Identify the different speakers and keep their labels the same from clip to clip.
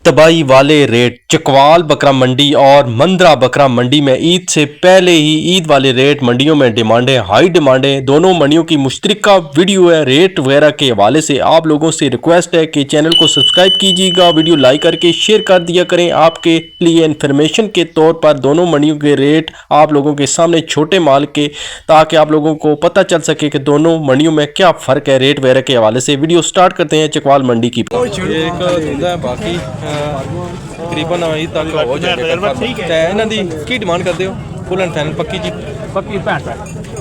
Speaker 1: तबाही वाले रेट चकवाल बकरा मंडी और मंदरा बकरा मंडी में ईद से पहले ही ईद वाले रेट मंडियों में डिमांडें हाई डिमांडें दोनों मंडियों की मुश्तरका वीडियो है। रेट वगैरह के हवाले से आप लोगों से रिक्वेस्ट है कि चैनल को सब्सक्राइब कीजिएगा, वीडियो लाइक करके शेयर कर दिया करें। आपके लिए इन्फॉर्मेशन के तौर पर दोनों मंडियों के रेट आप लोगों के सामने छोटे माल के, ताकि आप लोगों को पता चल सके कि दोनों मंडियों में क्या फ़र्क है रेट वगैरह के हवाले से। वीडियो स्टार्ट करते हैं चकवाल मंडी की। बाकी तकरीबन ईद तक हो जाएगा। इन्हों की की डिमांड करते हो? फुल एंड फाइनल पक्की जी?
Speaker 2: पक्की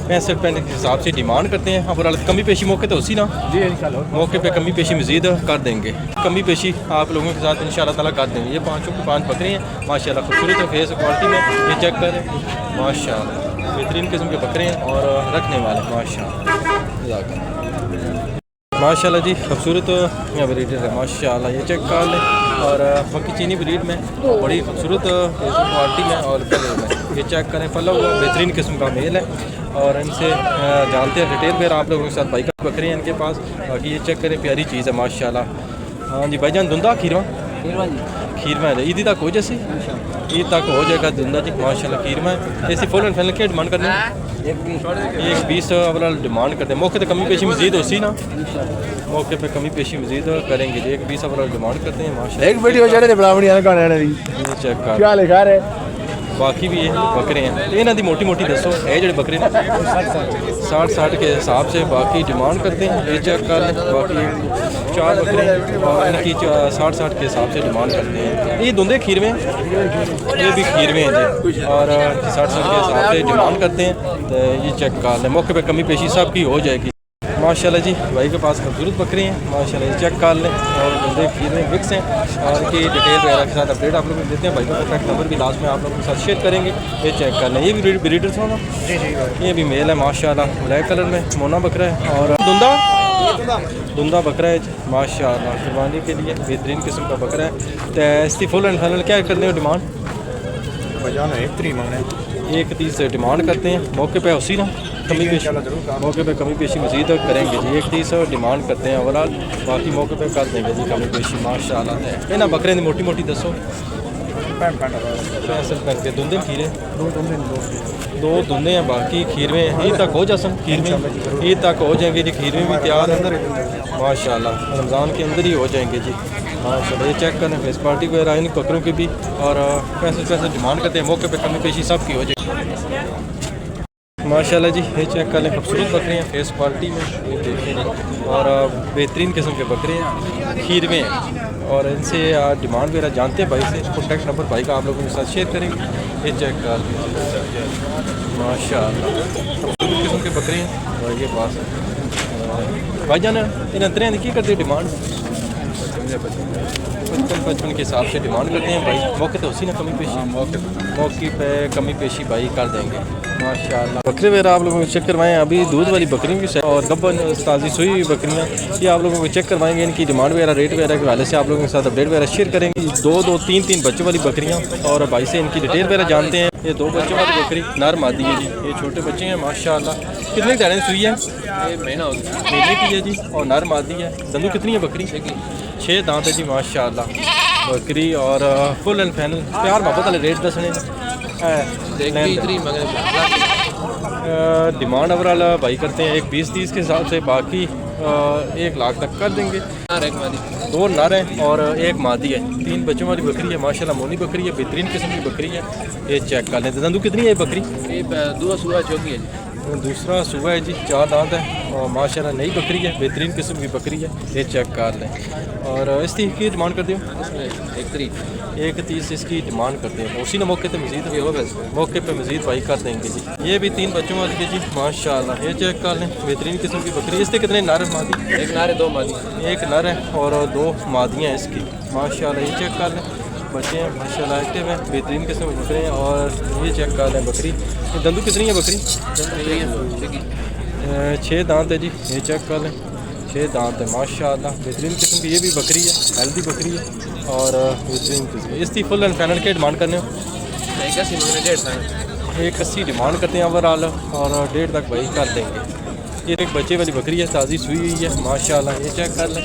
Speaker 1: 65 के हिसाब से डिमांड करते हैं। ओवरऑल कमी पेशी मौके तो उसी ना
Speaker 2: जी इंशाल्लाह
Speaker 1: मौके पे कमी पेशी मज़ीद कर देंगे। कमी पेशी आप लोगों के साथ इंशाल्लाह ताला कर देंगे। ये पाँचों की 5 बकरी हैं माशाल्लाह, खूबसूरत है फेस क्वालिटी में। ये चेक करें माशाल्लाह, बेहतरीन किस्म के बकरे हैं और रखने वाले माशाल्लाह जी, खूबसूरत ब्रीडर है माशाल्लाह। ये चेक कर लें और बाकी चीनी ब्रीड में बड़ी खूबसूरत क्वालिटी में और कलर में। ये चेक करें, पला हुआ बेहतरीन किस्म का मेल है और इनसे जानते हैं डिटेल फिर आप लोगों के साथ। भाई का बकरे हैं इनके पास। बाकी ये चेक करें, प्यारी चीज़ है माशाल्लाह। हाँ जी भाईजान, धुंधा खीरवा है ईद तक हो जैसे ईद तक हो जाएगा धुंधा जी माशाल्लाह। खीरवा है ऐसी फुल एंड फाइनल क्या डिमांड करने हैं? 120 ओवरऑल डिमांड करते हैं। मौके तो कमी पेशी मज़ीद होती ना, मौके पे कमी पेशी मज़ीद करेंगे जी। 120 ओवरऑल डिमांड करते हैं माशाल्लाह।
Speaker 2: एक वीडियो चढ़े थे बराबरी वाला गाना है
Speaker 1: चेक कर।
Speaker 2: क्या लिखा है?
Speaker 1: बाकी भी ये बकरे हैं। इन्हों की मोटी मोटी दसो ये जो बकरे 60 के हिसाब से बाकी डिमांड करते हैं। ये चेक कर लें, बाकी 4 बकरे इनकी 60 के हिसाब से डिमांड करते हैं। ये धुंधे खीरवे हैं, ये भी खीरवे हैं जी और 60 के हिसाब से डिमांड करते हैं। तो ये चेक कर लें, मौके पर कमी पेशी सब की हो जाएगी माशाल्लाह जी। भाई के पास खूबसूरत बकरे हैं माशाल्लाह। ये चेक कर लें और बंदे खीरवे मिक्स हैं और इनकी डिटेल वगैरह के साथ अपडेट आप लोग को देते हैं। भाई का कॉन्टैक्ट नंबर भी लास्ट में आप लोगों के साथ शेयर करेंगे। ये चेक कर लें, ये भी ब्रीडर्स हो ना जी जी, ये भी मेल है माशाल्लाह, ब्लैक कलर में मोना बकरा है और धुंधा बकरा है माशाल्लाह। कुर्बानी के लिए बेहतरीन किस्म का बकरा है। तो इसकी फुल एंड फाइनल क्या करने हो डिमांड? 130 से डिमांड करते हैं। मौके पे उसी ना कमी पेशी मौके पे कमी पेशी मज़ीद करेंगे जी। 130 डिमांड करते हैं ओवरऑल, बाकी मौके पे कर देंगे जी कमी पेशी माशाल्लाह। इन्होंने बकरे की मोटी मोटी दसो 65 के धुंधे खीरे दो धुंधे हैं, बाकी खीरवे ईद तक हो जासन। खीरवे ईद तक हो जाएंगे जी, खीरवे भी तैयार अंदर माशाल्लाह, रमज़ान के अंदर ही हो जाएंगे जी माशाल्लाह। ये चेक करें फेस पार्टी वगैरह इन बकरों की भी और पैसे डिमांड करते हैं। मौके पे कमी पेशी सब की हो जाएगी माशाल्लाह जी। ये चेक कर लें, खूबसूरत बकरे हैं फेस क्वालिटी में, ये देखें और बेहतरीन किस्म के बकरे हैं, खीरवे हैं और इनसे डिमांड वगैरह जानते हैं भाई से। कॉन्टैक्ट नंबर भाई का आप लोगों के साथ शेयर करेंगे। ये चेक कर लें माशाल्लाह, खूबसूरत किस्म के बकरे हैं भाई के पास। भाई जान इन अंतरे की करते डिमांड? 55 के हिसाब से डिमांड करते हैं भाई। मौके तो उसी ना कमी पेशी मौके पे कमी पेशी भाई कर देंगे माशाल्लाह। बकरे वगैरह आप लोगों को चेक करवाएं। अभी दूध वाली बकरियों की और गब्बन ताज़ी सोई हुई बकरियाँ ये आप लोगों को चेक करवाएंगे। इनकी डिमांड वगैरह रेट वगैरह के वाले से आप लोगों के साथ अपडेट वगैरह शेयर करेंगे। 2-3 बच्चों वाली बकरियाँ और भाई से इनकी डिटेल वगैरह जानते हैं। ये 2 बच्चों वाली बकरी नर मादी है जी, ये छोटे बच्चे हैं माशाल्लाह। कितने दाने सुई है? ये महीना की है जी और नर मादी है। दंदू कितनी है बकरी? 6 दांत है जी माशाल्लाह बकरी और फुल एंड फाइनल प्यार मोहब्बत वाले रेट दसने डिमांड ओवरऑल भाई करते हैं 120-30 के हिसाब से, बाकी 1 लाख तक कर देंगे। 2 नर हैं और 1 मादी है। 3 बच्चों वाली बकरी है माशाल्लाह, मोनी बकरी है, बेहतरीन किस्म की बकरी है। ये चेक कर लेते। दंदू कितनी है बकरी? दूसरा सूबा है जी, 4 दांत है और माशाल्लाह नई बकरी है, बेहतरीन किस्म की बकरी है। ये चेक कर लें और इसकी की डिमांड करते हो? 130 इसकी डिमांड करते हैं। उसी ने मौके पे मज़ीद मौके पे मज़ीद भाई कर देंगे जी। ये भी 3 बच्चों वाली है जी माशाल्लाह। ये चेक कर लें, बेहतरीन किस्म की बकरी। इसके कितने नर मादी? 1 नर है 2 मादी। 1 नर है और 2 मादियाँ हैं इसकी माशाल्लाह। ये चेक कर लें, बच्चे हैं माशाल्लाह, एक्टिव हैं, बेहतरीन किस्म के बकरे हैं और ये चेक कर लें बकरी। दंदू कितनी है बकरी? 6 दांत है जी। ये चेक कर लें, 6 दांत है माशाल्लाह, बेहतरीन किस्म की ये भी बकरी है, हेल्दी बकरी है और बेहतरीन किस्म की। इसकी फुल एंड फाइनल के डिमांड करने हो? 180 डिमांड करते हैं ओवरऑल और 1.5 तक भाई कर देंगे। ये एक बच्चे वाली बकरी है, ताज़ी सुई हुई है माशाल्लाह। ये चेक कर लें,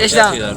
Speaker 1: 85,000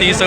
Speaker 1: 30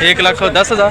Speaker 1: 1,10,000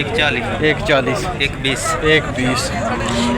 Speaker 1: 1,40 1,20